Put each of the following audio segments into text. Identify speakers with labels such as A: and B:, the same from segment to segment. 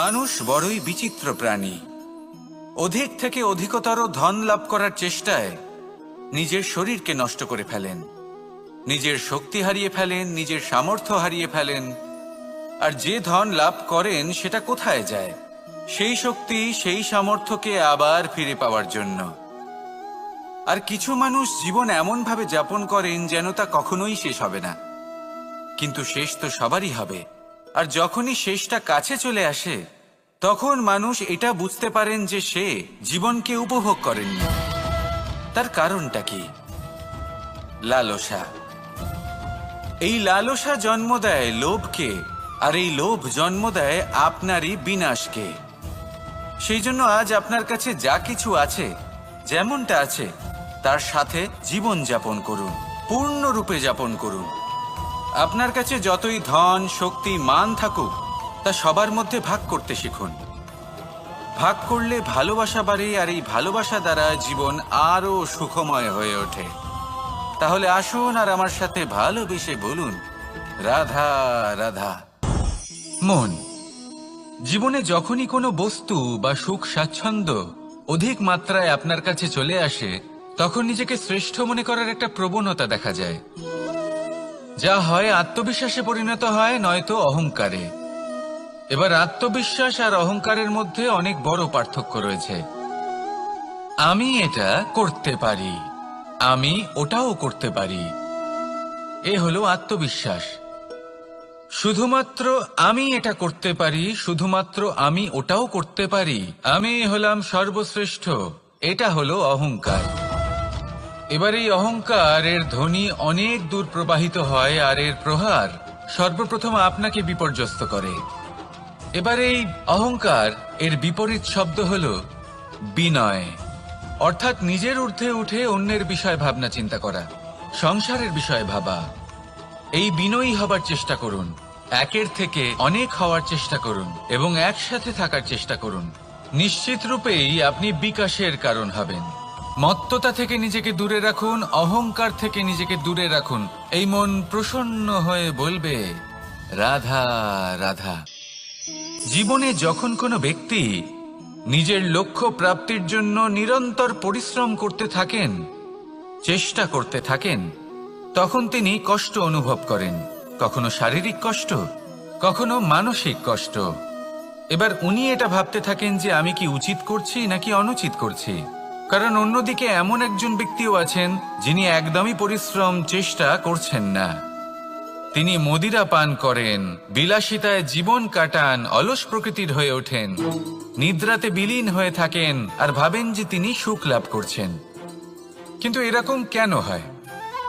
A: মানুষ বড়ই বিচিত্র প্রাণী। অধিক থেকে অধিকতর ধন লাভ করার চেষ্টায় নিজের শরীরকে নষ্ট করে ফেলেন, নিজের শক্তি হারিয়ে ফেলেন, নিজের সামর্থ্য হারিয়ে ফেলেন। আর যে ধন লাভ করেন সেটা কোথায় যায়? সেই শক্তি, সেই সামর্থ্যকে আবার ফিরে পাওয়ার জন্য। আর কিছু মানুষ জীবন এমনভাবে যাপন করেন যেন তা কখনোই শেষ হবে না। কিন্তু শেষ তো সবারই হবে। আর যখনই শেষটা কাছে চলে আসে, তখন মানুষ এটা বুঝতে পারেন যে সে জীবনকে উপভোগ করেননি। তার কারণটা কি? লালসা। এই লালসা জন্ম দেয় লোভকে, আর এই লোভ জন্ম দেয় আপনারই বিনাশকে। সেই জন্য আজ আপনার কাছে যা কিছু আছে, যেমনটা আছে, তার সাথে জীবন যাপন করুন, পূর্ণরূপে যাপন করুন। আপনার কাছে যতই ধন, শক্তি, মান থাকুক, তা সবার মধ্যে ভাগ করতে শিখুন। ভাগ করলে ভালোবাসা বাড়ে, আর এই ভালোবাসা দ্বারা জীবন আরো সুখময় হয়ে ওঠে। তাহলে আসুন আর আমার সাথে ভালোবেসে বলুন, রাধা রাধা। মন। জীবনে যখনই কোনো বস্তু বা সুখ স্বাচ্ছন্দ্য অধিক মাত্রায় আপনার কাছে চলে আসে, তখন নিজেকে শ্রেষ্ঠ মনে করার একটা প্রবণতা দেখা যায়, যা হয় আত্মবিশ্বাসে পরিণত হয়, নয়তো অহংকারে। এবার আত্মবিশ্বাস আর অহংকারের মধ্যে অনেক বড় পার্থক্য রয়েছে। আমি এটা করতে পারি, আমি ওটাও করতে পারি, এ হলো আত্মবিশ্বাস। শুধুমাত্র আমি এটা করতে পারি, শুধুমাত্র আমি ওটাও করতে পারি, আমি হলাম সর্বশ্রেষ্ঠ, এটা হলো অহংকার। এবার এই অহংকার এর ধ্বনি অনেক দূর প্রবাহিত হয়, আর এর প্রহার সর্বপ্রথম আপনাকে বিপর্যস্ত করে। এবার এই অহংকার এর বিপরীত শব্দ হলো বিনয়, অর্থাৎ নিজের ঊর্ধ্বে উঠে অন্যের বিষয় ভাবনা চিন্তা করা, সংসারের বিষয়ে ভাবা। এই বিনয়ী হবার চেষ্টা করুন, একের থেকে অনেক হওয়ার চেষ্টা করুন এবং একসাথে থাকার চেষ্টা করুন। নিশ্চিত রূপেই আপনি বিকাশের কারণ হবেন। মত্ততা থেকে নিজেকে দূরে রাখুন, অহংকার থেকে নিজেকে দূরে রাখুন। এই মন প্রসন্ন হয়ে বলবে, রাধা রাধা। জীবনে যখন কোনো ব্যক্তি নিজের লক্ষ্য প্রাপ্তির জন্য নিরন্তর পরিশ্রম করতে থাকেন, চেষ্টা করতে থাকেন, তখন তিনি কষ্ট অনুভব করেন, কখনো শারীরিক কষ্ট, কখনো মানসিক কষ্ট। এবার উনি এটা ভাবতে থাকেন যে আমি কি উচিত করছি নাকি অনুচিত করছি। কারণ অন্যদিকে এমন একজন ব্যক্তিও আছেন যিনি একদমই পরিশ্রম, চেষ্টা করছেন না। তিনি মদিরা পান করেন, বিলাসিতায় জীবন কাটান, অলস প্রকৃতির হয়ে ওঠেন, নিদ্রাতে বিলীন হয়ে থাকেন আর ভাবেন যে তিনি সুখ লাভ করছেন। কিন্তু এরকম কেন হয়?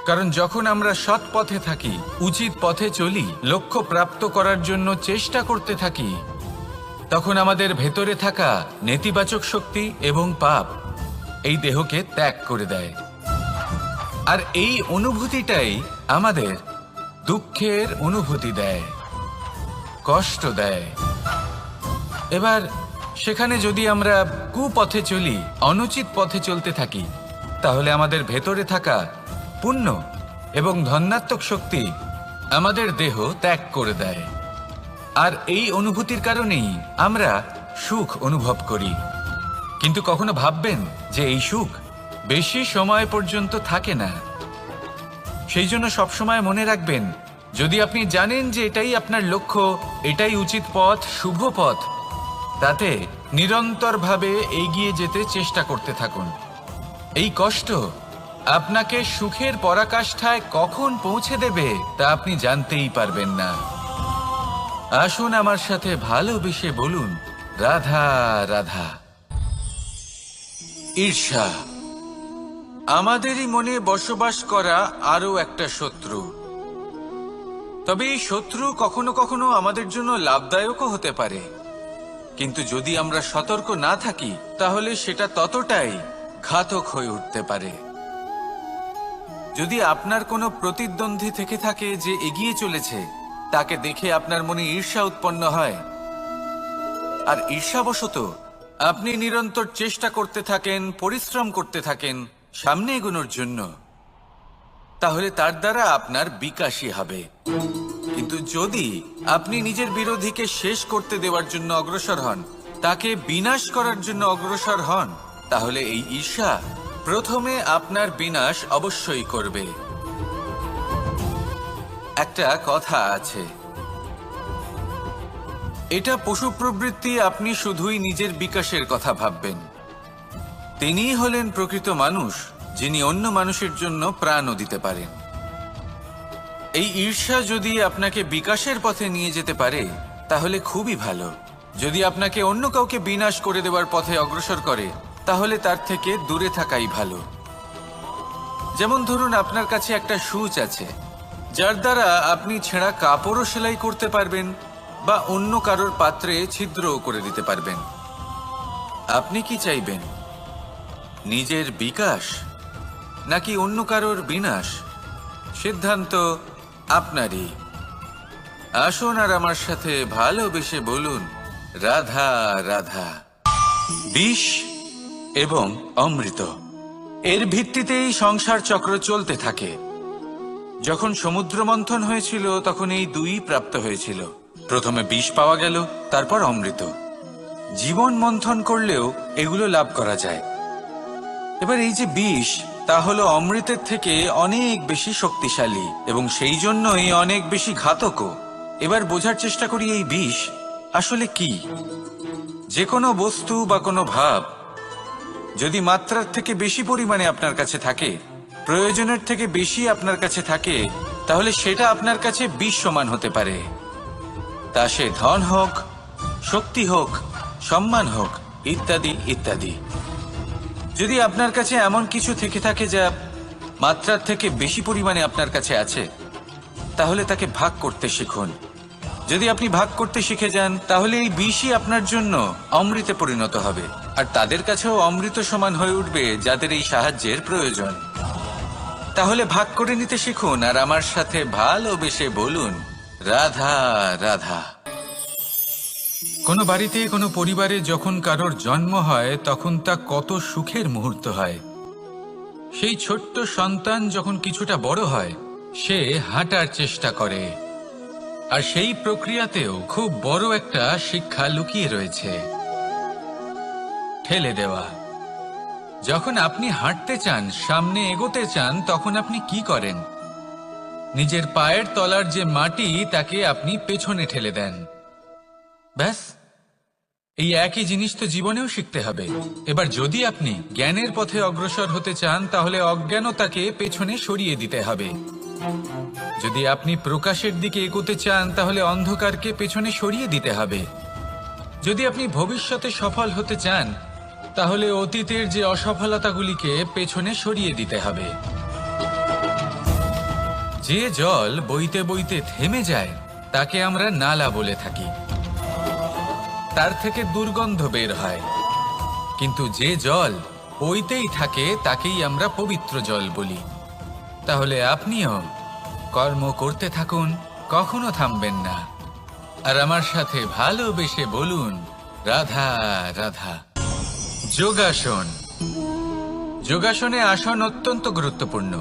A: কারণ যখন আমরা সৎ পথে থাকি, উচিত পথে চলি, লক্ষ্য প্রাপ্ত করার জন্য চেষ্টা করতে থাকি, তখন আমাদের ভেতরে থাকা নেতিবাচক শক্তি এবং পাপ এই দেহকে ত্যাগ করে দেয়। আর এই অনুভূতিটাই আমাদের দুঃখের অনুভূতি দেয়, কষ্ট দেয়। এবার সেখানে যদি আমরা কুপথে চলি, অনুচিত পথে চলতে থাকি, তাহলে আমাদের ভেতরে থাকা পুণ্য এবং ধনাত্মক শক্তি আমাদের দেহ ত্যাগ করে দেয়। আর এই অনুভূতির কারণেই আমরা সুখ অনুভব করি। কিন্তু কখনো ভাববেন যে এই সুখ বেশি সময় পর্যন্ত থাকে না। সেই জন্য সবসময় মনে রাখবেন, যদি আপনি জানেন যে এটাই আপনার লক্ষ্য, এটাই উচিত পথ, শুভ পথ, তাতে নিরন্তরভাবে এগিয়ে যেতে চেষ্টা করতে থাকুন। এই কষ্ট আপনাকে সুখের পরাকাষ্ঠায় কখন পৌঁছে দেবে তা আপনি জানতেই পারবেন না। আসুন আমার সাথে ভালোবেসে বলুন, রাধা রাধা। ঈর্ষা। আমাদেরই মনে বসবাস করা আরো একটা শত্রু। তবে এই শত্রু কখনো কখনো আমাদের জন্য লাভদায়কও হতে পারে। কিন্তু যদি আমরা সতর্ক না থাকি, তাহলে সেটা ততটাই ঘাতক হয়ে উঠতে পারে। যদি আপনার কোনো প্রতিদ্বন্দ্বী থেকে থাকে যে এগিয়ে চলেছে, তাকে দেখে আপনার মনে ঈর্ষা উৎপন্ন হয়, আর ঈর্ষাবশত আপনি নিরন্তর চেষ্টা করতে থাকেন, পরিশ্রম করতে থাকেন সামনে এগোনোর জন্য, তাহলে তার দ্বারা আপনার বিকাশই হবে। কিন্তু যদি আপনি নিজের বিরোধীকে শেষ করতে দেওয়ার জন্য অগ্রসর হন, তাকে বিনাশ করার জন্য অগ্রসর হন, তাহলে এই ঈর্ষা প্রথমে আপনার বিনাশ অবশ্যই করবে। একটা কথা আছে, এটা পশু প্রবৃত্তি, আপনি শুধুই নিজের বিকাশের কথা ভাববেন। তিনিই হলেন প্রকৃত মানুষ, যিনি অন্য মানুষের জন্য প্রাণও দিতে পারেন। এই ঈর্ষা যদি আপনাকে বিকাশের পথে নিয়ে যেতে পারে তাহলে খুবই ভালো। যদি আপনাকে অন্য কাউকে বিনাশ করে দেওয়ার পথে অগ্রসর করে তাহলে তার থেকে দূরে থাকাই ভালো। যেমন ধরুন, আপনার কাছে একটা সূচ আছে যার দ্বারা আপনি ছেঁড়া কাপড়ও সেলাই করতে পারবেন বা অন্য কারোর পাত্রে ছিদ্রও করে দিতে পারবেন। আপনি কি চাইবেন, নিজের বিকাশ নাকি অন্য কারোর বিনাশ? সিদ্ধান্ত আপনারই। আসুন আর আমার সাথে ভালোবেসে বলুন, রাধা রাধা। বিষ এবং অমৃত, এর ভিত্তিতেই সংসার চক্র চলতে থাকে। যখন সমুদ্র মন্থন হয়েছিল তখন এই দুই প্রাপ্ত হয়েছিল। প্রথমে বিষ পাওয়া গেল, তারপর অমৃত। জীবন মন্থন করলেও এগুলো লাভ করা যায়। এবার এই যে বিষ, তা হলো অমৃতের থেকে অনেক বেশি শক্তিশালী এবং সেই জন্যই অনেক বেশি ঘাতকও। এবার বোঝার চেষ্টা করি এই বিষ আসলে কি। যে কোনো বস্তু বা কোনো ভাব যদি মাত্রার থেকে বেশি পরিমাণে আপনার কাছে থাকে, প্রয়োজনের থেকে বেশি আপনার কাছে থাকে, তাহলে সেটা আপনার কাছে বিষ সমান হতে পারে। তা সে ধন হোক, শক্তি হোক, সম্মান হোক, ইত্যাদি ইত্যাদি। যদি আপনার কাছে এমন কিছু থেকে থাকে যা মাত্রার থেকে বেশি পরিমাণে আপনার কাছে আছে, তাহলে তাকে ভাগ করতে শিখুন। যদি আপনি ভাগ করতে শিখে যান তাহলে এই বিষই আপনার জন্য অমৃতে পরিণত হবে, আর তাদের কাছেও অমৃত সমান হয়ে উঠবে যাদের এই সাহায্যের প্রয়োজন। তাহলে ভাগ করে নিতে শিখুন আর আমার সাথে ভালোবেসে বলুন, রাধা রাধা। কোনো বাড়িতে, কোনো পরিবারে যখন কারোর জন্ম হয় তখন তা কত সুখের মুহূর্ত হয়। সেই ছোট্ট সন্তান যখন কিছুটা বড় হয়, সে হাঁটার চেষ্টা করে, আর সেই প্রক্রিয়াতেও খুব বড় একটা শিক্ষা লুকিয়ে রয়েছে, ঠেলে দেওয়া। যখন আপনি হাঁটতে চান, সামনে এগোতে চান, তখন আপনি কি করেন? নিজের পায়ের তলার যে মাটি তাকে আপনি পেছনে ঠেলে দেন। ব্যাস, এই একই জিনিস তো জীবনেও শিখতে হবে। এবার যদি আপনি জ্ঞানের পথে অগ্রসর হতে চান তাহলে অজ্ঞানতাকে পেছনে সরিয়ে দিতে হবে। যদি আপনি প্রকাশের দিকে এগোতে চান তাহলে অন্ধকারকে পেছনে সরিয়ে দিতে হবে। যদি আপনি ভবিষ্যতে সফল হতে চান তাহলে অতীতের যে অসফলতাগুলিকে পেছনে সরিয়ে দিতে হবে। যে জল বইতে বইতে থেমে যায় তাকে আমরা নালা বলে থাকি, তার থেকে দুর্গন্ধ বের হয়। কিন্তু যে জল বইতেই থাকে তাকেই আমরা পবিত্র জল বলি। তাহলে আপনিও কর্ম করতে থাকুন, কখনো থামবেন না। আর আমার সাথে ভালোবেসে বলুন, রাধা রাধা। যোগাসন। যোগাসনে আসন অত্যন্ত গুরুত্বপূর্ণ।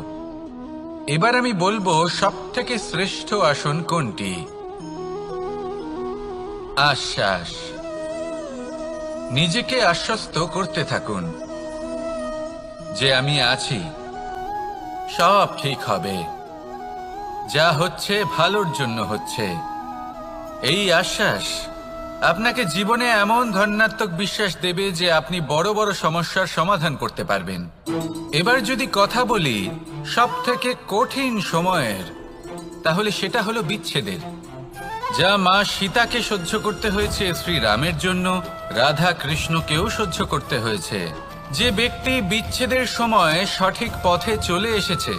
A: এবার আমি বলবো সবথেকে শ্রেষ্ঠ আসন কোনটি। আশ্বাস। নিজেকে আশ্বস্ত করতে থাকুন যে আমি আছি, সব ঠিক হবে, যা হচ্ছে ভালোর জন্য হচ্ছে। এই আশ্বাস আপনাকে জীবনে এমন ধনাত্মক বিশ্বাস দেবে যে আপনি বড় বড় সমস্যার সমাধান করতে পারবেন। এবার যদি কথা বলি সবথেকে কঠিন সময়ের, তাহলে সেটা হলো বিচ্ছেদের। যা মা সীতাকে সহ্য করতে হয়েছে শ্রীরামের জন্য, রাধা কৃষ্ণকেও সহ্য করতে হয়েছে। যে ব্যক্তি বিচ্ছেদের সময় সঠিক পথে চলে এসেছে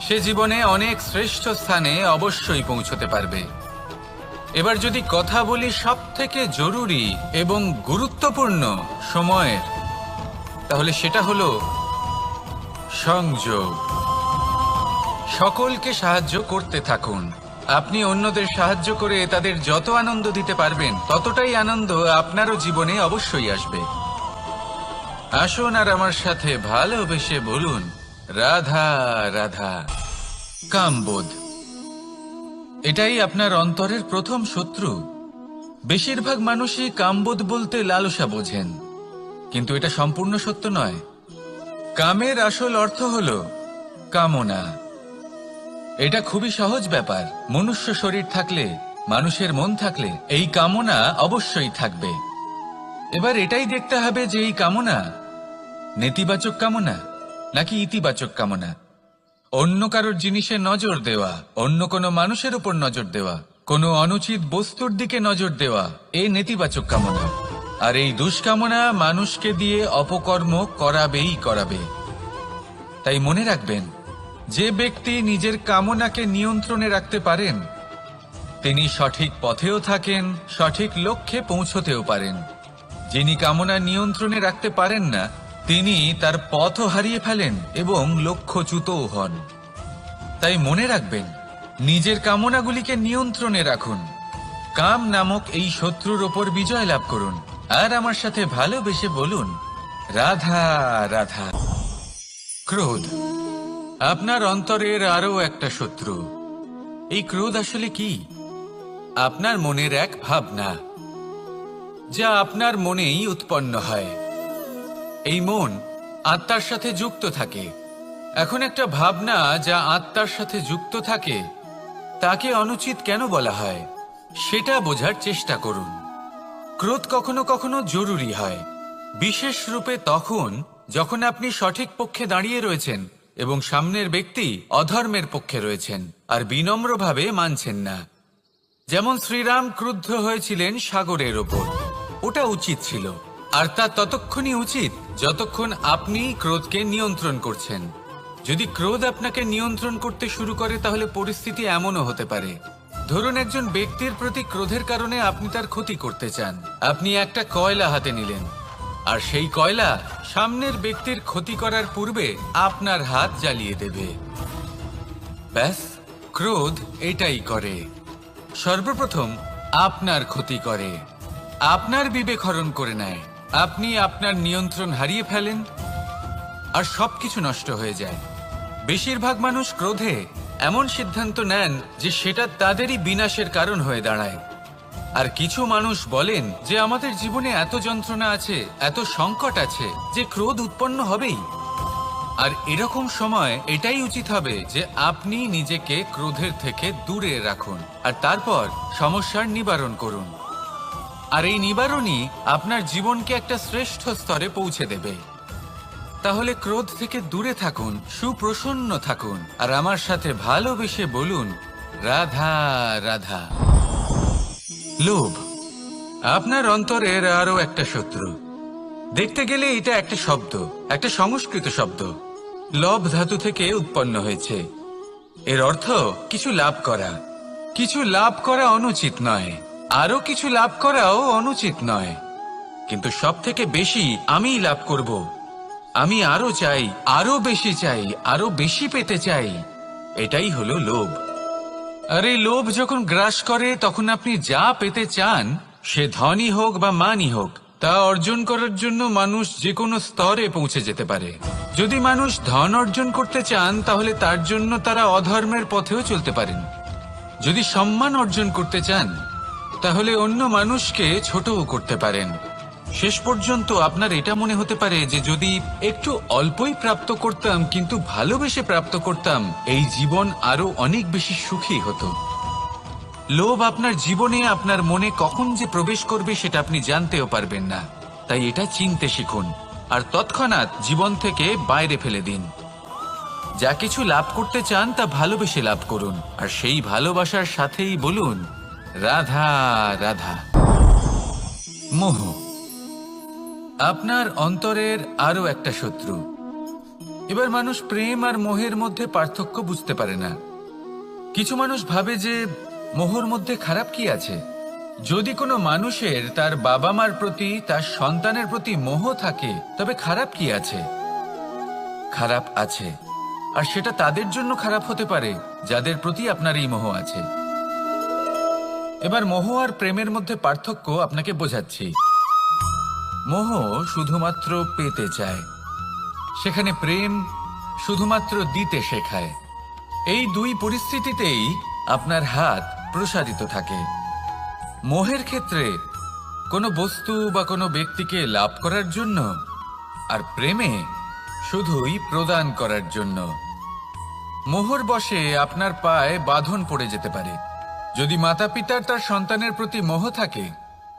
A: সে জীবনে অনেক শ্রেষ্ঠ স্থানে অবশ্যই পৌঁছতে পারবে। এবার যদি কথা বলি সবথেকে জরুরি এবং গুরুত্বপূর্ণ সময়ের, তাহলে সেটা হলো সংযোগ। সকলকে সাহায্য করতে থাকুন। আপনি অন্যদের সাহায্য করে তাদের যত আনন্দ দিতে পারবেন ততটাই আনন্দ আপনারও জীবনে অবশ্যই আসবে। আসুন আর আমার সাথে ভালোবেসে বলুন, রাধা রাধা। কামবোধ। এটাই আপনার অন্তরের প্রথম শত্রু। বেশিরভাগ মানুষই কামবোধ বলতে লালসা বোঝেন, কিন্তু এটা সম্পূর্ণ সত্য নয়। কামের আসল অর্থ হল কামনা। এটা খুবই সহজ ব্যাপার। মনুষ্য শরীর থাকলে, মানুষের মন থাকলে এই কামনা অবশ্যই থাকবে। এবার এটাই দেখতে হবে যে এই কামনা নেতিবাচক কামনা নাকি ইতিবাচক কামনা। অন্য কারোর জিনিসে নজর দেওয়া, অন্য কোনো মানুষের উপর নজর দেওয়া, কোনো অনুচিত বস্তুর দিকে নজর দেওয়া, এই নেতিবাচক কামনা। আর এই দুষ্কামনা মানুষকে দিয়ে অপকর্ম করাবেই করাবে। তাই মনে রাখবেন, যে ব্যক্তি নিজের কামনাকে নিয়ন্ত্রণে রাখতে পারেন তিনি সঠিক পথেও থাকেন, সঠিক লক্ষ্যে পৌঁছতেও পারেন। যিনি কামনা নিয়ন্ত্রণে রাখতে পারেন না তিনি তার পথও হারিয়ে ফেলেন এবং লক্ষ্যচ্যুতও হন। তাই মনে রাখবেন, নিজের কামনাগুলিকে নিয়ন্ত্রণে রাখুন। কাম নামক এই শত্রুর ওপর বিজয় লাভ করুন। আর আমার সাথে ভালোবেসে বলুন, রাধা রাধা। ক্রোধ আপনার অন্তরের আরো একটা শত্রু। এই ক্রোধ আসলে কি? আপনার মনের এক ভাবনা, যা আপনার মনেই উৎপন্ন হয়। এই মন আত্মার সাথে যুক্ত থাকে। এখন একটা ভাবনা যা আত্মার সাথে যুক্ত থাকে তাকে অনুচিত কেন বলা হয় সেটা বোঝার চেষ্টা করুন। ক্রোধ কখনো কখনো জরুরি হয়, বিশেষ রূপে তখন যখন আপনি সঠিক পক্ষে দাঁড়িয়ে রয়েছেন এবং সামনের ব্যক্তি অধর্মের পক্ষে রয়েছেন আর বিনম্রভাবে মানছেন না। যেমন শ্রীরাম ক্রুদ্ধ হয়েছিলেন সাগরের ওপর। ওটা উচিত ছিল, আর তা ততক্ষণই উচিত যতক্ষণ আপনি ক্রোধকে নিয়ন্ত্রণ করছেন। যদি ক্রোধ আপনাকে নিয়ন্ত্রণ করতে শুরু করে তাহলে পরিস্থিতি এমনও হতে পারে, ধরুন একজন ব্যক্তির প্রতি ক্রোধের কারণে আপনি তার ক্ষতি করতে চান। আপনি একটা কয়লা হাতে নিলেন আর সেই কয়লা সামনের ব্যক্তির ক্ষতি করার পূর্বে আপনার হাত জ্বালিয়ে দেবে। ব্যাস, ক্রোধ এটাই করে। সর্বপ্রথম আপনার ক্ষতি করে, আপনার বিবেক হরণ করে নেয়। আপনি আপনার নিয়ন্ত্রণ হারিয়ে ফেলেন আর সবকিছু নষ্ট হয়ে যায়। বেশিরভাগ মানুষ ক্রোধে এমন সিদ্ধান্ত নেন যে সেটা তাদেরই বিনাশের কারণ হয়ে দাঁড়ায়। আর কিছু মানুষ বলেন যে আমাদের জীবনে এত যন্ত্রণা আছে, এত সংকট আছে যে ক্রোধ উৎপন্ন হবেই। আর এরকম সময় এটাই উচিত হবে যে আপনি নিজেকে ক্রোধের থেকে দূরে রাখুন আর তারপর সমস্যার নিবারণ করুন। আর এই নিবারণই আপনার জীবনকে একটা শ্রেষ্ঠ স্তরে পৌঁছে দেবে। তাহলে ক্রোধ থেকে দূরে থাকুন, সুপ্রসন্ন থাকুন আর আমার সাথে ভালোবেসে বলুন, রাধা রাধা। লোভ আপনার অন্তরের আরো একটা শত্রু। দেখতে গেলে এটা একটা শব্দ, একটা সংস্কৃত শব্দ। লব ধাতু থেকে উৎপন্ন হয়েছে। এর অর্থ কিছু লাভ করা। কিছু লাভ করা অনুচিত নয়, আরো কিছু লাভ করাও অনুচিত নয়, কিন্তু সব থেকে বেশি আমিই লাভ করব। আমি আরো চাই, আরো বেশি চাই, আরো বেশি পেতে চাই। এটাই হলো লোভ। আর এই লোভ যখন গ্রাস করে তখন আপনি যা পেতে চান, সে ধনই হোক বা মানই হোক, তা অর্জন করার জন্য মানুষ যে কোনো স্তরে পৌঁছে যেতে পারে। যদি মানুষ ধন অর্জন করতে চান তাহলে তার জন্য তারা অধর্মের পথেও চলতে পারেন। যদি সম্মান অর্জন করতে চান তাহলে অন্য মানুষকে ছোটও করতে পারেন। শেষ পর্যন্ত আপনার এটা মনে হতে পারে যে যদি একটু অল্পই প্রাপ্ত করতাম কিন্তু ভালোবেসে প্রাপ্ত করতাম, এই জীবন আরো অনেক বেশি সুখী হতো। লোভ আপনার জীবনে, আপনার মনে কখন যে প্রবেশ করবে সেটা আপনি জানতেও পারবেন না। তাই এটা চিনতে শিখুন আর তৎক্ষণাৎ জীবন থেকে বাইরে ফেলে দিন। যা কিছু লাভ করতে চান তা ভালোবেসে লাভ করুন আর সেই ভালোবাসার সাথেই বলুন, রাধা রাধা। মোহ আপনার অন্তরের আরো একটা শত্রু। এবার মানুষ প্রেম আর মোহের মধ্যে পার্থক্য বুঝতে পারে না। কিছু মানুষ ভাবে যে মোহর মধ্যে খারাপ কি আছে। যদি কোনো মানুষের তার বাবা মার প্রতি, তার সন্তানের প্রতি মোহ থাকে তবে খারাপ কি আছে? খারাপ আছে, আর সেটা তাদের জন্য খারাপ হতে পারে যাদের প্রতি আপনার এই মোহ আছে। এবার মোহ আর প্রেমের মধ্যে পার্থক্য আপনাকে বোঝাচ্ছি। মোহ শুধুমাত্র পেতে চায়, সেখানে প্রেম শুধুমাত্র দিতে শেখায়। এই দুই পরিস্থিতিতেই আপনার হাত প্রসারিত থাকে। মোহের ক্ষেত্রে কোনো বস্তু বা কোনো ব্যক্তিকে লাভ করার জন্য, আর প্রেমে শুধুই প্রদান করার জন্য। মোহর বশে আপনার পায়ে বাঁধন পড়ে যেতে পারে। যদি মাতা পিতার তার সন্তানের প্রতি মোহ থাকে,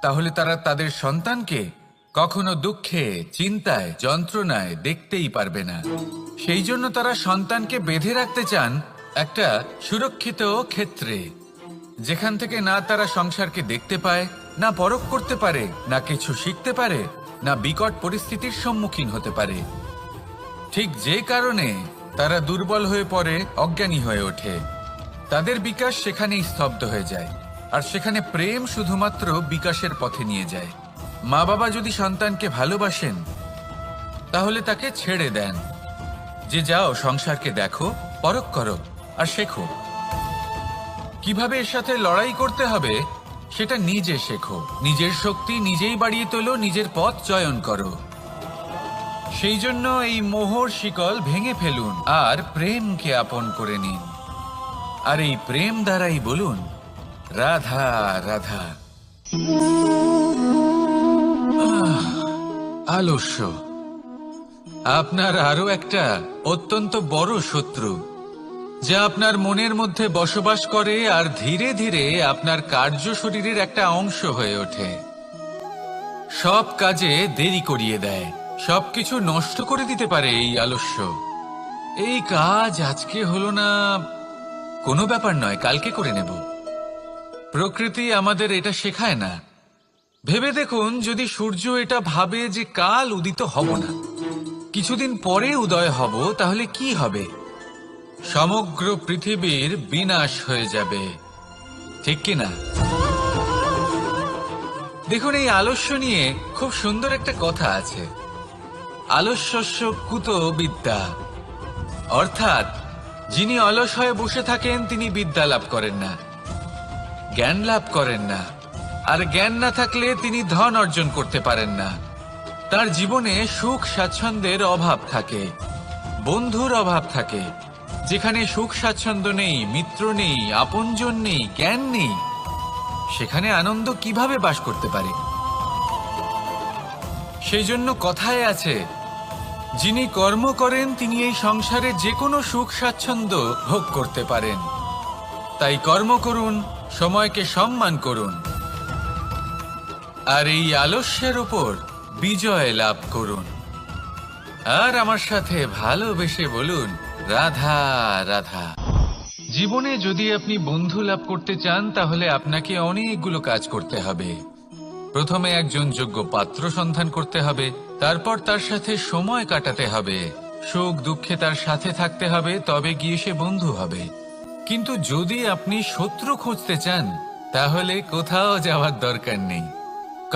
A: তাহলে তারা তাদের সন্তানকে কখনো দুঃখে, চিন্তায়, যন্ত্রণায় দেখতেই পারবে না। সেই জন্য তারা সন্তানকে বেঁধে রাখতে চান একটা সুরক্ষিত ক্ষেত্রে, যেখান থেকে না তারা সংসারকে দেখতে পায়, না পরখ করতে পারে, না কিছু শিখতে পারে, না বিকট পরিস্থিতির সম্মুখীন হতে পারে। ঠিক যে কারণে তারা দুর্বল হয়ে পড়ে, অজ্ঞানী হয়ে ওঠে। তাদের বিকাশ সেখানেই স্তব্ধ হয়ে যায়, আর সেখানে প্রেম শুধুমাত্র বিকাশের পথে নিয়ে যায়। মা বাবা যদি সন্তানকে ভালোবাসেন, তাহলে তাকে ছেড়ে দেন যে যাও সংসারকে দেখো, পরখ করো আর শেখো। কিভাবে এর সাথে লড়াই করতে হবে সেটা নিজে শেখো। নিজের শক্তি নিজেই বাড়িয়ে তোলো, নিজের পথ চয়ন করো। সেই জন্য এই মোহর শিকল ভেঙে ফেলুন আর প্রেমকে আপন করে নিন। আর এই প্রেম দ্বারাই বলুন, রাধা রাধা। আলস্য আপনার আরো একটা অত্যন্ত বড় শত্রু, যা আপনার মনের মধ্যে বসবাস করে আর ধীরে ধীরে আপনার কার্য শরীরের একটা অংশ হয়ে ওঠে। সব কাজে দেরি করিয়ে দেয়, সবকিছু নষ্ট করে দিতে পারে এই আলস্য। এই কাজ আজকে হলো না, কোনো ব্যাপার নয়, কালকে করে নেব। প্রকৃতি আমাদের এটা শেখায় না। ভেবে দেখুন, যদি সূর্য এটা ভাবে যে কাল উদিত হব না, কিছুদিন পরে উদয় হব, তাহলে কি হবে? সমগ্র পৃথিবীর বিনাশ হয়ে যাবে, ঠিক কিনা? দেখুন, এই আলস্য নিয়ে খুব সুন্দর একটা কথা আছে, আলস্যস্য কুতো বিদ্যা। অর্থাৎ যিনি অলস হয়ে বসে থাকেন তিনি বিদ্যা লাভ করেন না, জ্ঞান লাভ করেন না। আর জ্ঞান না থাকলে তিনি ধন অর্জন করতে পারেন না। তার জীবনে সুখ স্বাচ্ছন্দ্যের অভাব থাকে, বন্ধুর অভাব থাকে। যেখানে সুখ স্বাচ্ছন্দ্য নেই, মিত্র নেই, আপনজন নেই, জ্ঞান নেই, সেখানে আনন্দ কিভাবে বাস করতে পারে? সেই জন্য কথায় আছে, যিনি কর্ম করেন তিনি এই সংসারে যে কোনো সুখ স্বাচ্ছন্দ্য ভোগ করতে পারেন। তাই কর্ম করুন, সময়কে সম্মান করুন, আর এই আলস্যের উপর বিজয় লাভ করুন। আর আমার সাথে ভালোবেসে বলুন, রাধা রাধা। জীবনে যদি আপনি বন্ধু লাভ করতে চান, তাহলে আপনাকে অনেকগুলো কাজ করতে হবে। প্রথমে একজন যোগ্য পাত্র সন্ধান করতে হবে, তারপর তার সাথে সময় কাটাতে হবে, সুখ দুঃখে তার সাথে থাকতে হবে, তবে গিয়ে সে বন্ধু হবে। কিন্তু যদি আপনি শত্রু খুঁজতে চান, তাহলে কোথাও যাওয়ার দরকার নেই,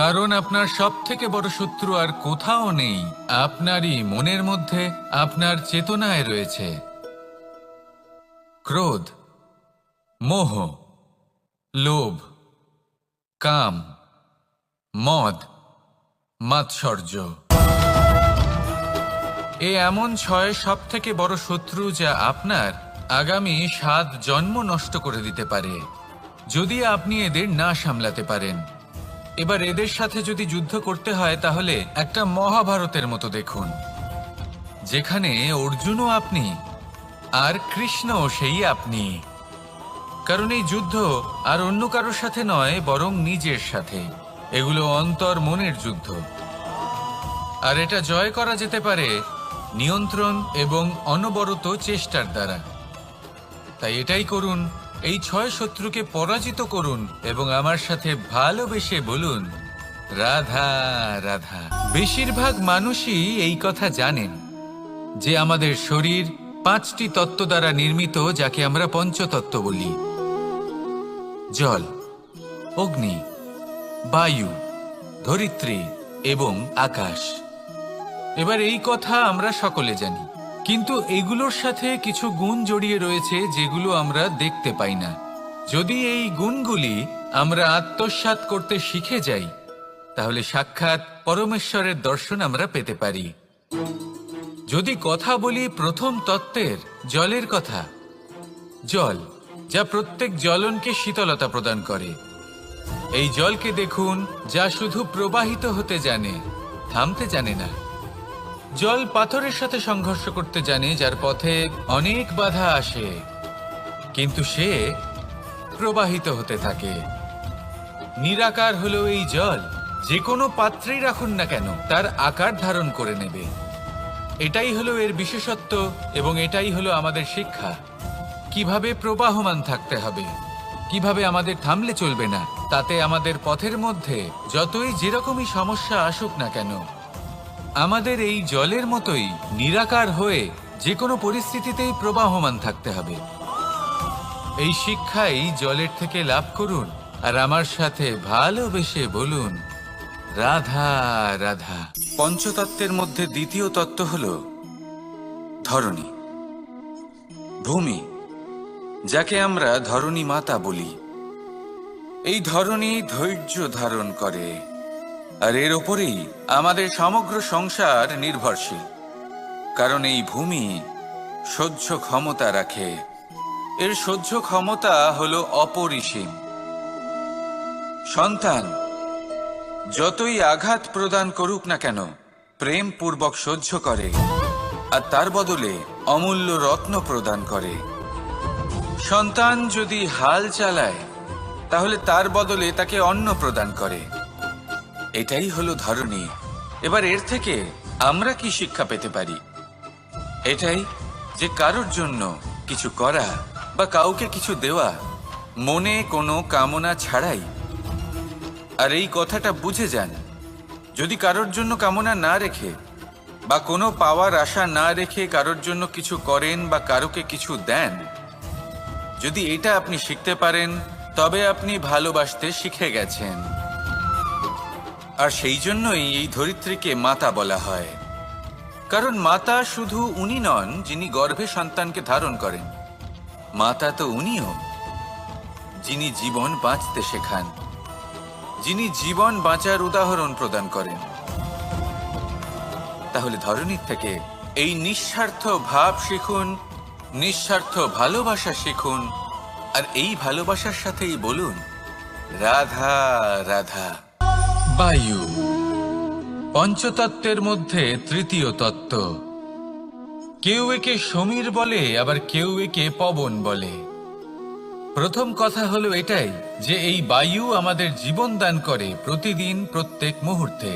A: কারণ আপনার সব থেকে বড় শত্রু আর কোথাও নেই, আপনারই মনের মধ্যে, আপনার চেতনায় রয়েছে। ক্রোধ, মোহ, লোভ, কাম, মদ, মাৎসর্য। এ এমন 6 সব থেকে বড় শত্রু, যা আপনার আগামী 7 জন্ম নষ্ট করে দিতে পারে, যদি আপনি এদের না সামলাতে পারেন। এবার এদের সাথে যদি যুদ্ধ করতে হয়, তাহলে একটা মহাভারতের মতো দেখুন, যেখানে অর্জুনও আপনি আর কৃষ্ণও সেই আপনি। কারণ এই যুদ্ধ আর অন্য কারোর সাথে নয়, বরং নিজের সাথে। এগুলো অন্তর মনের যুদ্ধ, আর এটা জয় করা যেতে পারে নিয়ন্ত্রণ এবং অনবরত চেষ্টার দ্বারা। তাই এটাই করুন, এই 6 শত্রুকে পরাজিত করুন এবং আমার সাথে ভালোবেসে বলুন, রাধা রাধা। বেশিরভাগ মানুষই এই কথা জানেন যে আমাদের শরীর 5টি তত্ত্ব দ্বারা নির্মিত, যাকে আমরা পঞ্চতত্ত্ব বলি: জল, অগ্নি, বায়ু, ধরিত্রী এবং আকাশ। এবার এই কথা আমরা সকলে জানি, কিন্তু এগুলোর সাথে কিছু গুণ জড়িয়ে রয়েছে যেগুলো আমরা দেখতে পাই না। যদি এই গুণগুলি আমরা আত্মসাৎ করতে শিখে যাই, তাহলে সাক্ষাৎ পরমেশ্বরের দর্শন আমরা পেতে পারি। যদি কথা বলি প্রথম তত্ত্বের, জলের কথা, জল যা প্রত্যেক জ্বলনকে শীতলতা প্রদান করে। এই জলকে দেখুন, যা শুধু প্রবাহিত হতে জানে, থামতে জানে না। জল পাথরের সাথে সংঘর্ষ করতে জানে, যার পথে অনেক বাধা আসে, কিন্তু সে প্রবাহিত হতে থাকে। নিরাকার হলো এই জল, যে কোনো পাত্রেই রাখুন না কেন তার আকার ধারণ করে নেবে। এটাই হলো এর বিশেষত্ব এবং এটাই হলো আমাদের শিক্ষা। কিভাবে প্রবাহমান থাকতে হবে, কিভাবে আমাদের থামলে চলবে না, তাতে আমাদের পথের মধ্যে যতই যেরকমই সমস্যা আসুক না কেন, আমাদের এই জলের মতোই নিরাকার হয়ে যে কোনো পরিস্থিতিতেই প্রবাহমান থাকতে হবে। এই শিক্ষাই জলের থেকে লাভ করুন আর আমার সাথে ভালোবেসে বলুন, রাধা রাধা। পঞ্চতত্ত্বের মধ্যে দ্বিতীয় তত্ত্ব হল ধরণী, ভূমি, যাকে আমরা ধরণী মাতা বলি। এই ধরণী ধৈর্য ধারণ করে, আর এর ওপরেই আমাদের সমগ্র সংসার নির্ভরশীল। কারণ এই ভূমি সহ্য ক্ষমতা রাখে, এর সহ্য ক্ষমতা হলো অপরিসীম। সন্তান যতই আঘাত প্রদান করুক না কেন, প্রেম পূর্বক সহ্য করে আর তার বদলে অমূল্য রত্ন প্রদান করে। সন্তান যদি হাল চালায়, তাহলে তার বদলে তাকে অন্ন প্রদান করে। এটাই হলো ধরণী। এবার এর থেকে আমরা কি শিক্ষা পেতে পারি? এটাই যে কারোর জন্য কিছু করা বা কাউকে কিছু দেওয়া মনে কোনো কামনা ছাড়াই। আর এই কথাটা বুঝে যান, যদি কারোর জন্য কামনা না রেখে বা কোনো পাওয়ার আশা না রেখে কারোর জন্য কিছু করেন বা কারোকে কিছু দেন, যদি এটা আপনি শিখতে পারেন, তবে আপনি ভালোবাসতে শিখে গেছেন। আর সেই জন্যই এই ধরিত্রীকে মাতা বলা হয়। কারণ মাতা শুধু উনি নন যিনি গর্ভে সন্তানকে ধারণ করেন, মাতা তো উনিও যিনি জীবন বাঁচতে শেখান, যিনি জীবন বাঁচার উদাহরণ প্রদান করেন। তাহলে ধরণীর থেকে এই নিঃস্বার্থ ভাব শিখুন, নিঃস্বার্থ ভালোবাসা শিখুন, আর এই ভালোবাসার সাথেই বলুন, রাধা রাধা। বায়ু পঞ্চতত্ত্বের মধ্যে তৃতীয় তত্ত্ব। কেউ একে সমীর বলে, আবার কেউ একে পবন বলে। প্রথম কথা হলো এটাই যে এই বায়ু আমাদের জীবন দান করে প্রতিদিন, প্রত্যেক মুহূর্তে।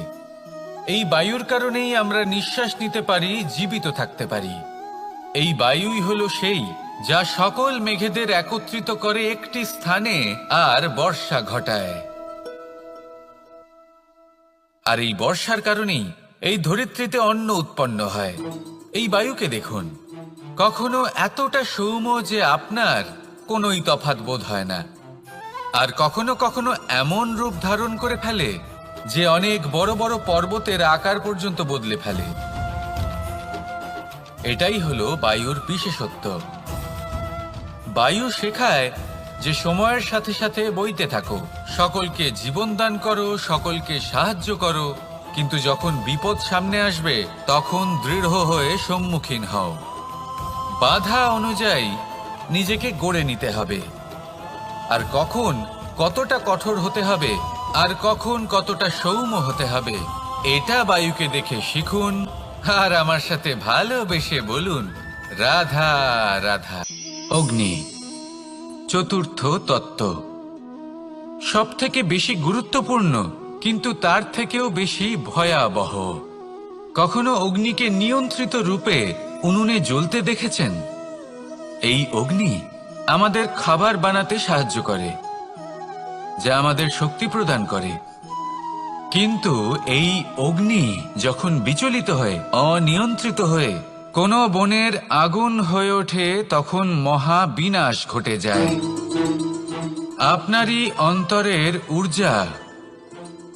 A: এই বায়ুর কারণেই আমরা নিঃশ্বাস নিতে পারি, জীবিত থাকতে পারি। এই বায়ুই হলো সেই যা সকল মেঘেদের একত্রিত করে একটি স্থানে আর বর্ষা ঘটায়। আর এই বর্ষার কারণেই এই ধরিত্রীতে অন্ন উৎপন্ন হয়। এই বায়ুকে দেখুন, কখনো এতটা সৌম্য যে আপনার কোনোই তফাৎ বোধ হয় না, আর কখনো কখনো এমন রূপ ধারণ করে ফেলে যে অনেক বড় বড় পর্বতের আকার পর্যন্ত বদলে ফেলে। এটাই হলো বায়ুর বিশেষত্ব। বায়ু শেখায় যে সময়ের সাথে সাথে বইতে থাকো, সকলকে জীবন দান করো, সকলকে সাহায্য করো, কিন্তু যখন বিপদ সামনে আসবে তখন দৃঢ় হয়ে সম্মুখীন হও। বাধা অনুযায়ী নিজেকে গড়ে নিতে হবে, আর কখন কতটা কঠোর হতে হবে আর কখন কতটা সৌম্য হতে হবে, এটা বায়ুকে দেখে শিখুন। আর আমার সাথে ভালোবেসে বলুন, রাধা রাধা। অগ্নি চতুর্থ তত্ত্ব, সব থেকে বেশি গুরুত্বপূর্ণ কিন্তু তার থেকেও বেশি ভয়াবহ। কখনো অগ্নিকে নিয়ন্ত্রিত রূপে উনুনে জ্বলতে দেখেছেন? এই অগ্নি আমাদের খাবার বানাতে সাহায্য করে, যা আমাদের শক্তি প্রদান করে। কিন্তু এই অগ্নি যখন বিচলিত হয়ে, অনিয়ন্ত্রিত হয়ে কোনো বনের আগুন হয়ে ওঠে, তখন মহা বিনাশ ঘটে যায়। আপনারই অন্তরের ঊর্জা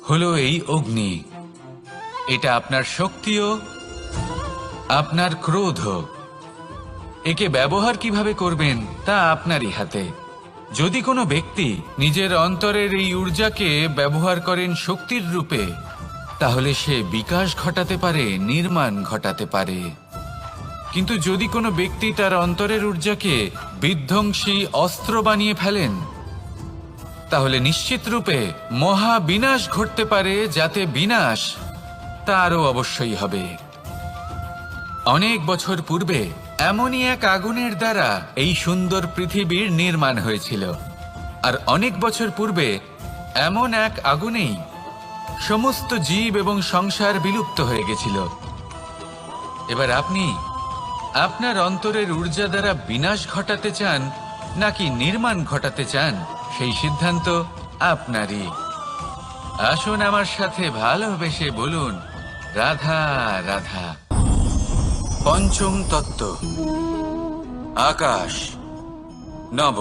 A: হলো এই অগ্নি। এটা আপনার শক্তিও, আপনার ক্রোধ। একে ব্যবহার কিভাবে করবেন তা আপনারই হাতে। যদি কোনো ব্যক্তি নিজের অন্তরের এই ঊর্জাকে ব্যবহার করেন শক্তির রূপে, তাহলে সে বিকাশ ঘটাতে পারে, নির্মাণ ঘটাতে পারে। কিন্তু যদি কোনো ব্যক্তি তার অন্তরের ঊর্জাকে বিধ্বংসী অস্ত্র বানিয়ে ফেলেন, তাহলে নিশ্চিত রূপে মহা বিনাশ ঘটতে পারে, যাতে বিনাশ তারও অবশ্যই হবে। অনেক বছর পূর্বে এমনই এক আগুনের দ্বারা এই সুন্দর পৃথিবীর নির্মাণ হয়েছিল, আর অনেক বছর পূর্বে এমন এক আগুনেই সমস্ত জীব এবং সংসার বিলুপ্ত হয়ে গেছিল। এবার আপনি আপনার অন্তরের ঊর্জা দ্বারা বিনাশ ঘটাতে চান নাকি নির্মাণ ঘটাতে চান, সেই সিদ্ধান্ত আপনারই। আসুন আমার সাথে ভালোবেসে বলুন, রাধা রাধা। পঞ্চম তত্ত্ব, আকাশ, নব,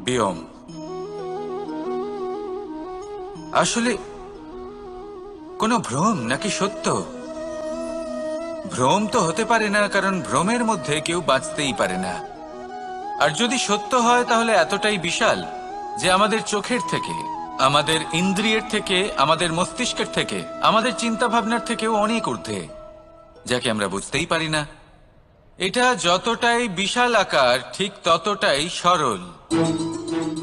A: ব্যোম। আসলে কোনো ভ্রম নাকি সত্য? ভ্রম তো হতে পারে না, কারণ ভ্রমের মধ্যে কেউ বাঁচতেই পারে না। আর যদি সত্য হয় তাহলে এতটাই বিশাল যে আমাদের চোখের থেকে, আমাদের ইন্দ্রিয়ের থেকে, আমাদের মস্তিষ্কের থেকে, আমাদের চিন্তা ভাবনার থেকেও অনেক ঊর্ধ্বে, যাকে আমরা বুঝতেই পারি না। এটা যতটাই বিশাল আকার, ঠিক ততটাই সরল।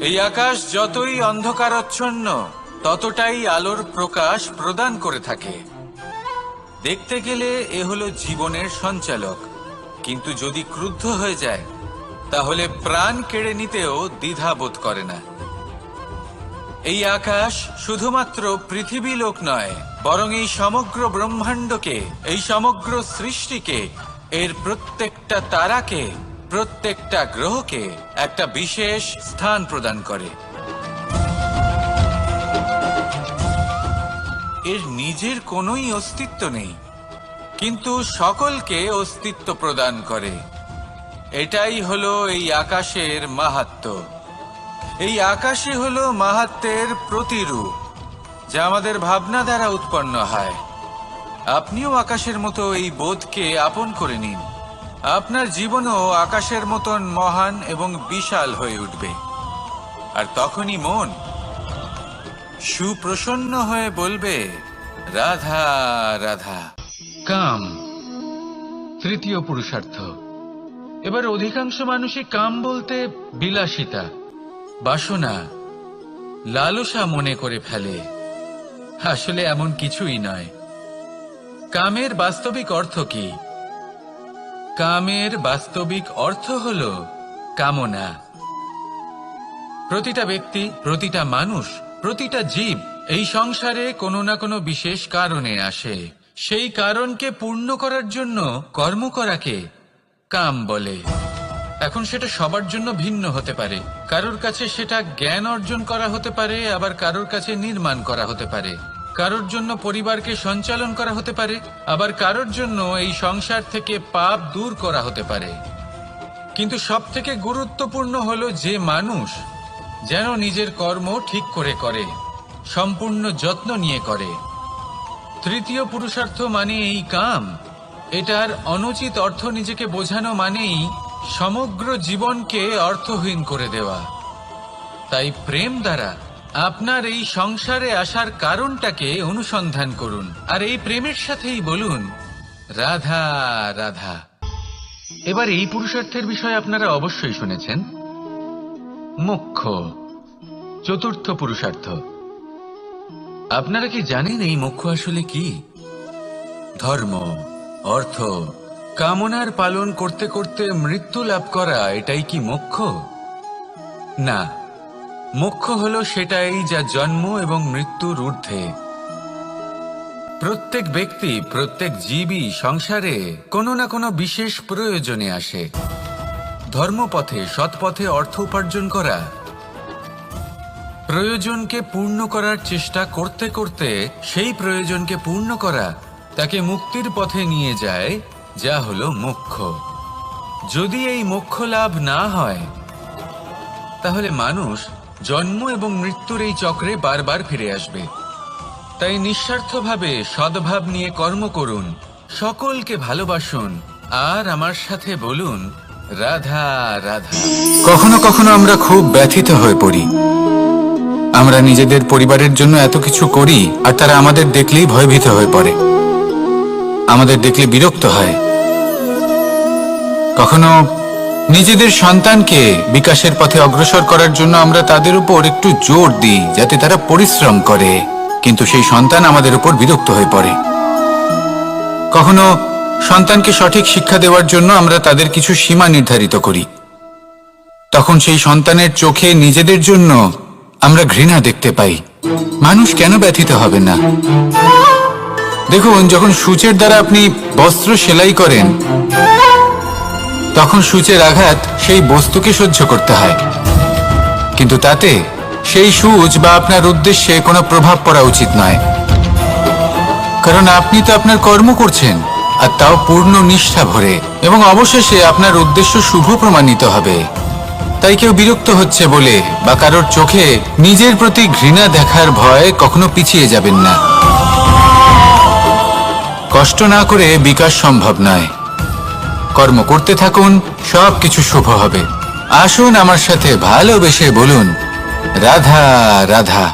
A: এই আকাশ যতই অন্ধকারাচ্ছন্ন, ততটাই আলোর প্রকাশ প্রদান করে থাকে। দেখতে গেলে এ হলো জীবনের সঞ্চালক, কিন্তু যদি ক্রুদ্ধ হয়ে যায় তাহলে প্রাণ কেড়ে নিতেও দ্বিধা বোধ করে না। এই আকাশ শুধুমাত্র পৃথিবী লোক নয়, বরং এই সমগ্র ব্রহ্মাণ্ডকে, এই সমগ্র সৃষ্টিকে, এর প্রত্যেকটা তারাকে, প্রত্যেকটা গ্রহকে একটা বিশেষ স্থান প্রদান করে। এর নিজের কোনোই অস্তিত্ব নেই, কিন্তু সকলকে অস্তিত্ব প্রদান করে। এটাই হলো এই আকাশের মাহাত্ম্য। এই আকাশই হলো মাহাত্ম্যের প্রতিরূপ, যা আমাদের ভাবনা দ্বারা উৎপন্ন হয়। আপনিও আকাশের মতো এই বোধকে আপন করে নিন। আপনার জীবনও আকাশের মতন মহান এবং বিশাল হয়ে উঠবে। আর তখনই মন সুপ্রসন্ন হয়ে বলবে, রাধা রাধা। কাম, তৃতীয় পুরুষার্থ। এবার অধিকাংশ মানুষই কাম বলতে বিলাসিতা, বাসনা, লালসা মনে করে ফেলে। আসলে এমন কিছুই নয়। কামের বাস্তবিক অর্থ কি? কামের বাস্তবিক অর্থ হল কামনা। প্রতিটা ব্যক্তি, প্রতিটা মানুষ, প্রতিটা জীব এই সংসারে কোনো না কোনো বিশেষ কারণে আসে। সেই কারণকে পূর্ণ করার জন্য কর্ম করাকে কাম বলে। এখন সেটা সবার জন্য ভিন্ন হতে পারে। কারোর কাছে সেটা জ্ঞান অর্জন করা হতে পারে, আবার কারোর কাছে নির্মাণ করা হতে পারে। কারোর জন্য পরিবারকে সঞ্চালন করা হতে পারে, আবার কারোর জন্য এই সংসার থেকে পাপ দূর করা হতে পারে। কিন্তু সবথেকে গুরুত্বপূর্ণ হলো যে মানুষ যেন নিজের কর্ম ঠিক করে করে, সম্পূর্ণ যত্ন নিয়ে করে। তৃতীয় পুরুষার্থ মানে এই কাম। এটার অনুচিত অর্থ নিজেকে বোঝানো মানেই সমগ্র জীবনকে অর্থহীন করে দেওয়া। তাই প্রেম দ্বারা আপনার এই সংসারে আসার কারণটাকে অনুসন্ধান করুন, আর এই প্রেমের সাথেই বলুন, রাধা রাধা। এবার এই পুরুষার্থের বিষয়ে আপনারা অবশ্যই শুনেছেন। মোক্ষ, চতুর্থ পুরুষার্থ। আপনারা কি জানেন এই মোক্ষ আসলে কি? ধর্ম, অর্থ, কামনার পালন করতে করতে মৃত্যু লাভ করা, এটাই কি মোক্ষ? না, মোক্ষ হলো সেটাই যা জন্ম এবং মৃত্যুর ঊর্ধ্বে। প্রত্যেক ব্যক্তি, প্রত্যেক জীবই সংসারে কোনো না কোনো বিশেষ প্রয়োজনে আসে। ধর্মপথে, সৎপথে অর্থ উপার্জন করা, প্রয়োজনকে পূর্ণ করার চেষ্টা করতে করতে সেই প্রয়োজনকে পূর্ণ করা তাকে মুক্তির পথে নিয়ে যায়, যা হলো মোক্ষ। যদি এই মোক্ষ লাভ না হয় তাহলে মানুষ জন্ম এবং মৃত্যুর এই চক্রে বারবার ফিরে আসবে। তাই নিঃস্বার্থভাবে সদ্ভাব নিয়ে কর্ম করুন, সকলকে ভালোবাসুন, আর আমার সাথে বলুন, রাধা রাধা। কখনো কখনো আমরা খুব ব্যথিত হয়ে পড়ি। আমরা নিজেদের পরিবারের জন্য এত কিছু করি, আর তারা আমাদের দেখলেই ভয়ভীত হয়ে পড়ে, আমাদের দেখলে বিরক্ত হয়।
B: কখনো নিজেদের সন্তানকে বিকাশের পথে অগ্রসর করার জন্য আমরা তাদের উপর একটু জোর দিই যাতে তারা পরিশ্রম করে, কিন্তু সেই সন্তান আমাদের উপর বিরক্ত হয়ে পড়ে। কখনো সন্তানকে সঠিক শিক্ষা দেওয়ার জন্য আমরা তাদের কিছু সীমা নির্ধারিত করি, তখন সেই সন্তানের চোখে নিজেদের জন্য আমরা ঘৃণা দেখতে পাই। মানুষ কেন ব্যথিত হবে না? দেখুন, যখন সূচের দ্বারা আপনি বস্ত্র সেলাই করেন তখন সূচের আঘাত সেই বস্তুকে সহ্য করতে হয়, কিন্তু তাতে সেই সূচ বা আপনার উদ্দেশ্যে কোনো প্রভাব পড়া উচিত নয়, কারণ আপনি তো আপনার কর্ম করছেন, আর তাও পূর্ণ নিষ্ঠা ভরে, এবং অবশেষে আপনার উদ্দেশ্য শুভ প্রমাণিত হবে। তাই কেউ বিরক্ত হচ্ছে বলে বা কারোর চোখে নিজের প্রতি ঘৃণা দেখার ভয় কখনো পিছিয়ে যাবেন না। কষ্ট না করে বিকাশ সম্ভব নয়। কর্ম করতে থাকুন, সব কিছু শুভ হবে। আসুন আমার সাথে ভালোবেসে বলুন, রাধা রাধা।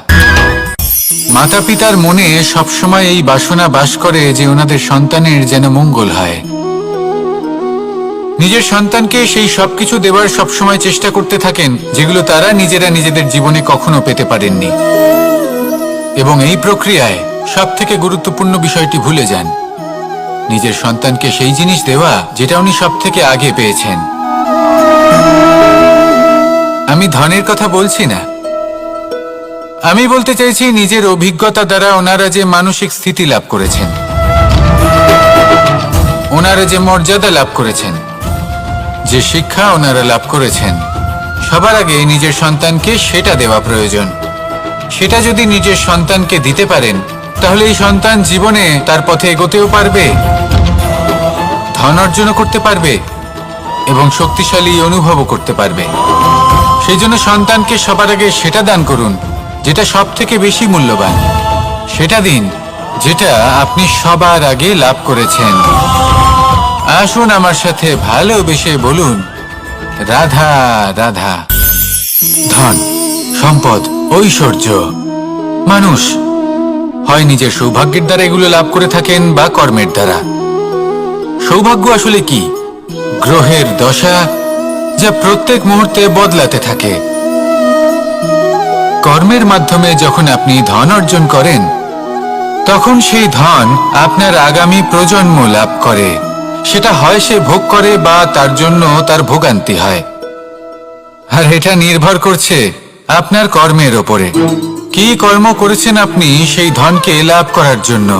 B: মাতা পিতার মনে সবসময় এই বাসনা বাস করে যে ওনাদের সন্তানের যেন মঙ্গল হয়। নিজের সন্তানকে সেই সবকিছু দেওয়ার সবসময় চেষ্টা করতে থাকেন যেগুলো তারা নিজেরা নিজেদের জীবনে কখনো পেতে পারেননি, এবং এই প্রক্রিয়ায় সব থেকে গুরুত্বপূর্ণ বিষয়টি ভুলে যান, নিজের সন্তানকে সেই জিনিস দেওয়া যেটা উনি সব থেকে আগে পেয়েছেন। আমি ধনের কথা বলছি না, আমি বলতে চাইছি নিজের অভিজ্ঞতা দ্বারা ওনারা যে মানসিক স্থিতি লাভ করেছেন, ওনারা যে মর্যাদা লাভ করেছেন, যে শিক্ষা ওনারা লাভ করেছেন, সবার আগে নিজের সন্তানকে সেটা দেওয়া প্রয়োজন। সেটা যদি নিজের সন্তানকে দিতে পারেন তাহলে এই সন্তান জীবনে তার পথে এগোতেও পারবে, ধন অর্জন করতে পারবে এবং শক্তিশালী অনুভবও করতে পারবে। সেই জন্য সন্তানকে সবার আগে সেটা দান করুন যেটা সব থেকে বেশি মূল্যবান। সেটা দিন যেটা আপনি সবার আগে লাভ করেছেন। আসুন আমার সাথে ভালোবেসে বলুন, রাধা রাধা। ধন, সম্পদ, ঐশ্বর্য, মানুষ হয় নিজের সৌভাগ্যের দ্বারা এগুলো লাভ করে থাকেন বা কর্মের দ্বারা। সৌভাগ্য আসলে কি? গ্রহের দশা যা প্রত্যেক মুহূর্তে বদলাতে থাকে। কর্মের মাধ্যমে যখন আপনি ধন অর্জন করেন তখন সেই ধন আপনার আগামী প্রজন্ম লাভ করে। সেটা হয় সে ভোগ করে বা তার জন্য তার ভোগান্তি হয়, আর এটা নির্ভর করছে আপনার কর্মের ওপরে। কি কর্ম করেছেন আপনি সেই ধনকে লাভ করার জন্য?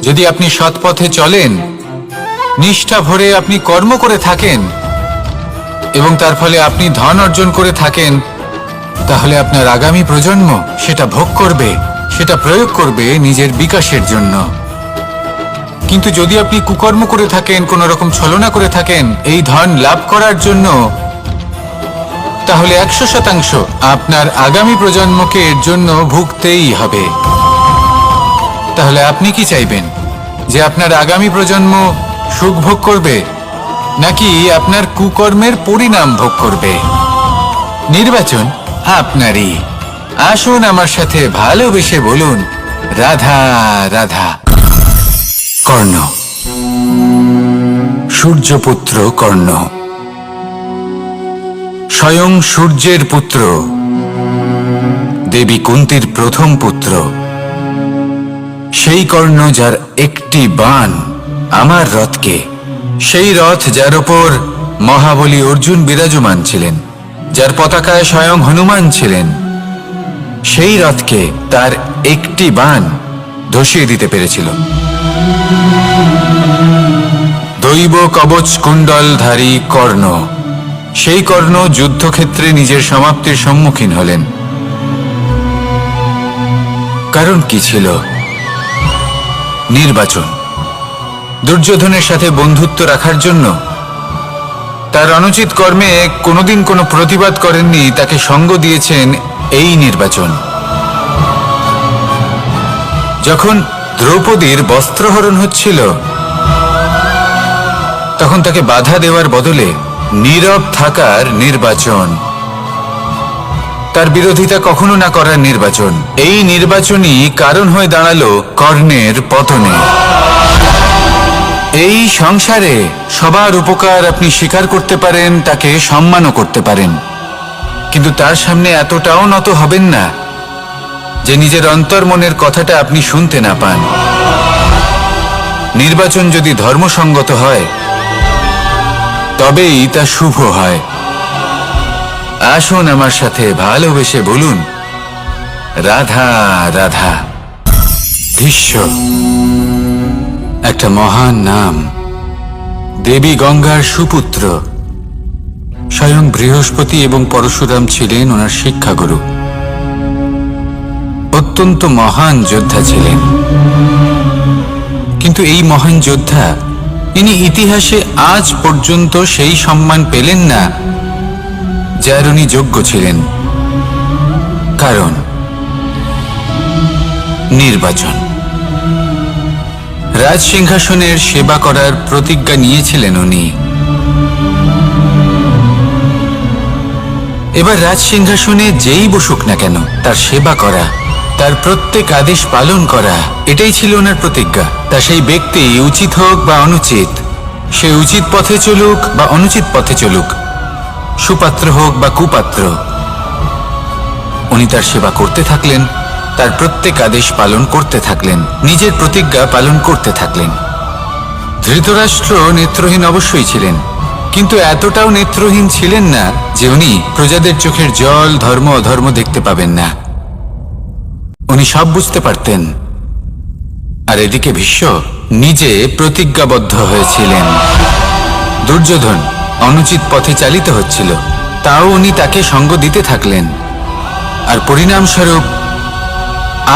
B: যদি আপনি সৎ পথে চলেন, নিষ্ঠা ভরে আপনি কর্ম করে থাকেন এবং তার ফলে আপনি ধন অর্জন করে থাকেন, তাহলে আপনার আগামী প্রজন্ম সেটা ভোগ করবে, সেটা প্রয়োগ করবে নিজের বিকাশের জন্য। কিন্তু যদি আপনি কুকর্ম করে থাকেন, কোন রকম ছলনা করে থাকেন এই ধন লাভ করার জন্য, তাহলে 100% আপনার আগামী প্রজন্মকে এর জন্য ভুগতেই হবে। তাহলে আপনি কি চাইবেন? যে আপনার আগামী প্রজন্ম সুখ ভোগ করবে নাকি আপনার কুকর্মের পরিণাম ভোগ করবে? নির্বাচন আপনারই। আসুন আমার সাথে ভালোবেসে বলুন, রাধা রাধা। কর্ণ, সূর্যপুত্র কর্ণ, স্বয়ং সূর্যের পুত্র, দেবী কুন্তির প্রথম পুত্র। সেই কর্ণ যার একটি বাণ আমার রথকে, সেই রথ যার ওপর মহাবলী অর্জুন বিরাজমান ছিলেন, যার পতাকায় স্বয়ং হনুমান ছিলেন, সেই রথকে তার একটি বাণ ধসিয়ে দিতে পেরেছিল। দৈব কবচ কুণ্ডলধারী কর্ণ, সেই কর্ণ যুদ্ধক্ষেত্রে নিজের সমাপ্তির সম্মুখীন হলেন। কারণ কি ছিল? নির্বাচন। দুর্যোধনের সাথে বন্ধুত্ব রাখার জন্য তার অনুচিত কর্মে কোনোদিন কোনো প্রতিবাদ করেননি, তাকে সঙ্গ দিয়েছেন এই নির্বাচন। যখন দ্রৌপদীর বস্ত্রহরণ হচ্ছিল তখন তাকে বাধা দেওয়ার বদলে নীরব থাকার নির্বাচন, তার বিরোধিতা কখনো না করার নির্বাচন। এই নির্বাচনই কারণ হয়ে দাঁড়ালো কর্ণের পতনে। এই সংসারে সবার উপকার আপনি স্বীকার করতে পারেন, তাকে সম্মানও করতে পারেন, কিন্তু তার সামনে এতটাও নত হবেন না যে নিজের অন্তর্মনের কথাটা আপনি শুনতে না পান। নির্বাচন যদি ধর্মসঙ্গত হয় তবেই তা শুভ হয়। আসুন আমার সাথে ভালোবেসে বলুন, রাধা রাধা। ভীষ্ম একটা মহান নাম, দেবী গঙ্গার সুপুত্র। স্বয়ং বৃহস্পতি এবং পরশুরাম ছিলেন ওনার শিক্ষাগুরু। অত্যন্ত মহান যোদ্ধা ছিলেন, কিন্তু এই মহান যোদ্ধা ইনি ইতিহাসে আজ পর্যন্ত সেই সম্মান পেলেন না যার উনি যোগ্য ছিলেন। কারণ নির্বাচন। রাজ সিংহাসনের সেবা করার প্রতিজ্ঞা নিয়েছিলেন উনি। এবার রাজ সিংহাসনে যেই বসুক না কেন তার সেবা করা, তার প্রত্যেক আদেশ পালন করা, এটাই ছিল ওনার প্রতিজ্ঞা। তা সেই ব্যক্তি উচিত হোক বা অনুচিত, সে উচিত পথে চলুক বা অনুচিত পথে চলুক, সুপাত্র হোক বা কুপাত্র, উনি তার সেবা করতে থাকলেন, তার প্রত্যেক আদেশ পালন করতে থাকলেন, নিজের প্রতিজ্ঞা পালন করতে থাকলেন। ধৃতরাষ্ট্র নেত্রহীন অবশ্যই ছিলেন, কিন্তু এতটাও নেত্রহীন ছিলেন না যে উনি প্রজাদের চোখের জল, ধর্ম অধর্ম দেখতে পাবেন না। উনি সব বুঝতে পারতেন। আর এদিকে ভীষ্ম নিজে প্রতিজ্ঞাবদ্ধ হয়েছিলেন। দুর্যোধন অনুচিত পথে চালিত হচ্ছিল, তাও উনি তাকে সঙ্গ দিতে থাকলেন। আর পরিণামস্বরূপ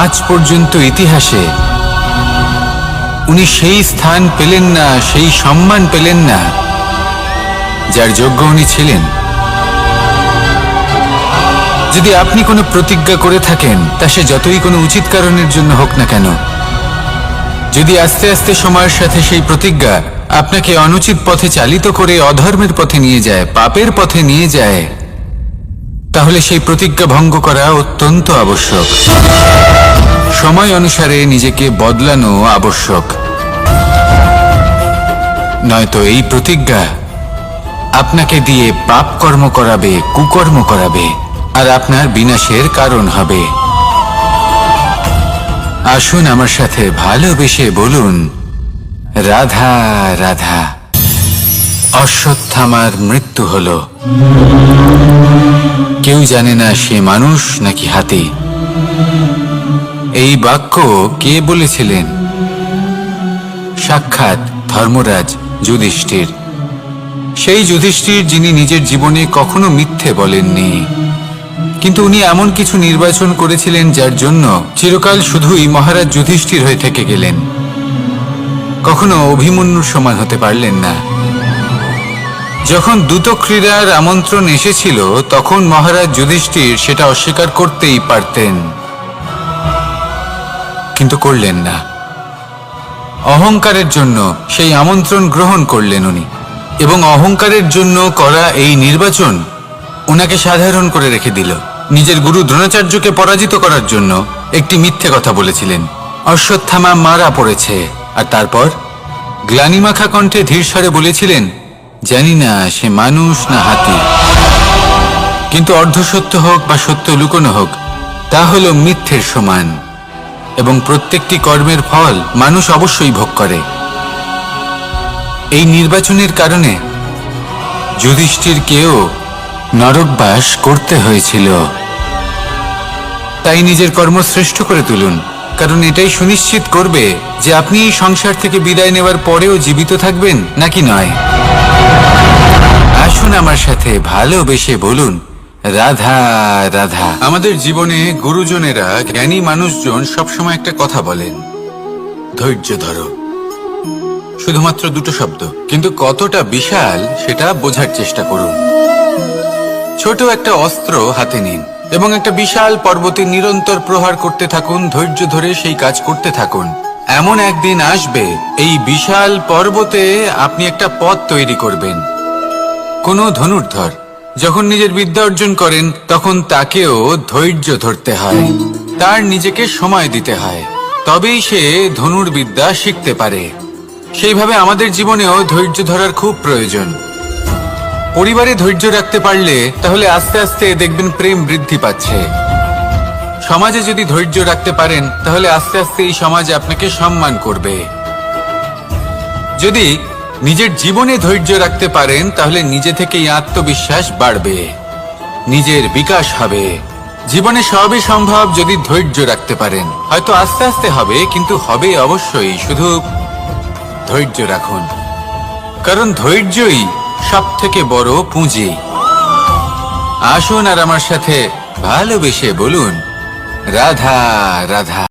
B: আজ পর্যন্ত ইতিহাসে উনি সেই স্থান পেলেন না, সেই সম্মান পেলেন না যার যোগ্য উনি ছিলেন। যদি আপনি কোনো প্রতিজ্ঞা করে থাকেন, তা সে যতই কোনো উচিত কারণের জন্য হোক না কেন, যদি আস্তে আস্তে সময়ের সাথে সেই প্রতিজ্ঞা আপনাকে অনুচিত পথে চালিত করে অধর্মের পথে নিয়ে যায়, পাপের পথে নিয়ে যায়, তাহলে সেই প্রতিজ্ঞা ভঙ্গ করা অত্যন্ত আবশ্যক। সময় অনুসারে নিজেকে বদলানো আবশ্যক, নয়তো এই প্রতিজ্ঞা আপনাকে দিয়ে পাপ কর্ম করাবে, কুকর্ম করাবে, আর আপনার বিনাশের কারণ হবে। আসুন আমার সাথে ভালোবেসে বলুন, রাধা রাধা। অশ্বত্থামার মৃত্যু হলো। কেউ জানে না সে মানুষ নাকি হাতি। এই বাক্য কে বলেছিলেন? সাক্ষাৎ ধর্মরাজ যুধিষ্ঠির। সেই যুধিষ্ঠির যিনি নিজের জীবনে কখনো মিথ্যে বলেননি, কিন্তু উনি এমন কিছু নির্বাচন করেছিলেন যার জন্য চিরকাল শুধুই মহারাজ যুধিষ্ঠির হয়ে থেকে গেলেন। কখনো অভিমন্যুর সমান হতে পারলেন না। যখন দ্রুত ক্রীড়ার আমন্ত্রণ এসেছিল, তখন মহারাজ যুধিষ্ঠির সেটা অস্বীকার করতেই পারতেন, কিন্তু করলেন না। অহংকারের জন্য সেই আমন্ত্রণ গ্রহণ করলেন উনি, এবং অহংকারের জন্য করা এই নির্বাচন ওনাকে সাধারণ করে রেখে দিল। নিজের গুরু দ্রোণাচার্যকে পরাজিত করার জন্য একটি মিথ্যে কথা বলেছিলেন। অশ্বত্থামা মারা পড়েছে, আর তারপর গ্লানিমাখা কণ্ঠে ধীর স্বরে বলেছিলেন, জানি না সে মানুষ না হাতি, কিন্তু অর্ধসত্য হোক বা সত্য লুকোনো হোক, তা হল মিথ্যের সমান, এবং প্রত্যেকটি কর্মের ফল মানুষ অবশ্যই ভোগ করে। এই নির্বাচনের কারণে যুধিষ্ঠিরকেও নরকবাস করতে হয়েছিল। তাই নিজের কর্ম শ্রেষ্ঠ করে তুলুন, কারণ এটাই সুনিশ্চিত করবে যে আপনি এই সংসার থেকে বিদায় নেওয়ার পরেও জীবিত থাকবেন নাকি নয়। আসুন আমার সাথে ভালোবেসে বলুন, রাধা রাধা। আমাদের জীবনে গুরুজনেরা, জ্ঞানী মানুষজন সবসময় একটা কথা বলেন, ধৈর্য ধরো। শুধুমাত্র দুটো শব্দ, কিন্তু কতটা বিশাল সেটা বোঝার চেষ্টা করুন। ছোট একটা অস্ত্র হাতে নিন এবং একটা বিশাল পর্বতে নিরন্তর প্রহার করতে থাকুন, ধৈর্য ধরে সেই কাজ করতে থাকুন। এমন একদিন আসবে, এই বিশাল পর্বতে আপনি একটা পথ তৈরি করবেন। কোনো ধনুর্ধর যখন নিজের বিদ্যা অর্জন করেন, তখন তাকেও ধৈর্য ধরতে হয়, তার নিজেকে সময় দিতে হয়, তবেই সে ধনুর্বিদ্যা শিখতে পারে। সেইভাবে আমাদের জীবনেও ধৈর্য ধরার খুব প্রয়োজন। পরিবারে ধৈর্য রাখতে পারলে তাহলে আস্তে আস্তে দেখবেন প্রেম বৃদ্ধি পাচ্ছে। সমাজে যদি ধৈর্য রাখতে পারেন তাহলে আস্তে আস্তে এই সমাজ আপনাকে সম্মান করবে। যদি নিজের জীবনে ধৈর্য রাখতে পারেন তাহলে নিজে থেকেই আত্মবিশ্বাস বাড়বে, নিজের বিকাশ হবে। জীবনে সবই সম্ভব যদি ধৈর্য রাখতে পারেন। হয়তো আস্তে আস্তে হবে, কিন্তু হবে অবশ্যই। শুধু ধৈর্য রাখুন, কারণ ধৈর্যই সব থেকে বড় পুঁজি। আসুন আর আমার সাথে ভালোবেসে বলুন, রাধা রাধা।